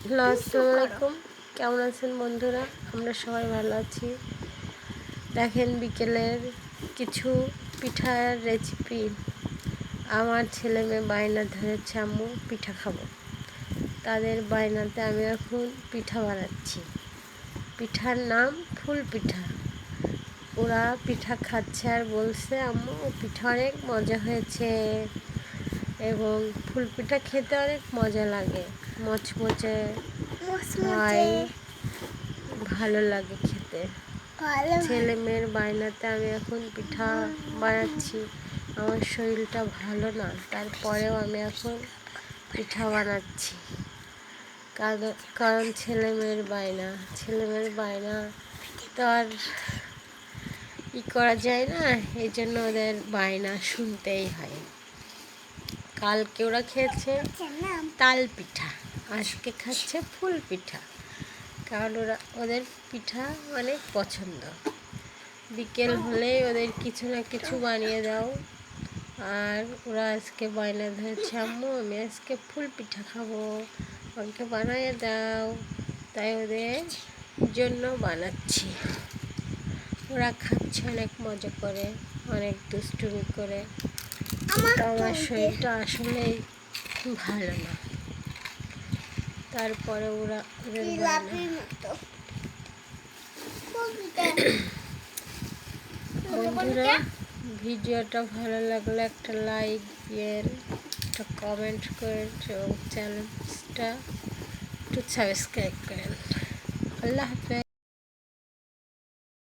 Hello, আসসালামু আলাইকুম। কেমন আছেন বন্ধুরা? আমরা সবাই ভালো আছি। দেখেন বিকেলের কিছু পিঠার রেসিপি। আমার ছেলে মেয়ে বায়না ধরেছে, আম্মু পিঠা খাবো। তাদের বায়নাতে আমি এখন পিঠা বানাচ্ছি। পিঠার নাম ফুল পিঠা। ওরা পিঠা খাচ্ছে আর বলছে, আম্মু পিঠা অনেক মজা হয়েছে এবং ফুল পিঠা খেতে অনেক মজা লাগে, মচমচে হয়, ভালো লাগে খেতে। ছেলে মেয়ের বায়নাতে আমি এখন পিঠা বানাচ্ছি। আমার শরীরটা ভালো না, তারপরেও আমি এখন পিঠা বানাচ্ছি। কারণ ছেলে মেয়ের বায়না তো আর করা যায় না, এই জন্য ওদের বায়না শুনতেই হয়। কালকে ওরা খেয়েছে তাল পিঠা, আজকে খাচ্ছে ফুল পিঠা, কারণ ওদের পিঠা অনেক পছন্দ। বিকেল হলেই ওদের কিছু না কিছু বানিয়ে দাও। আর ওরা আজকে বায়না ধরেছে, আম্মু আমি আজকে ফুল পিঠা খাবো, আমাকে বানিয়ে দাও। তাই ওদের জন্য বানাচ্ছি। ওরা খাচ্ছে অনেক মজা করে, অনেক দুষ্টুমি করে। আমার শরীরটা আসলেই ভালো না, তারপরে ওদের বন্ধুরা, ভিডিওটা ভালো লাগলে একটা লাইক দিয়েন, একটা কমেন্ট করেন এবং চ্যানেলটা একটু সাবস্ক্রাইব করেন। আল্লাহ হাফেজ।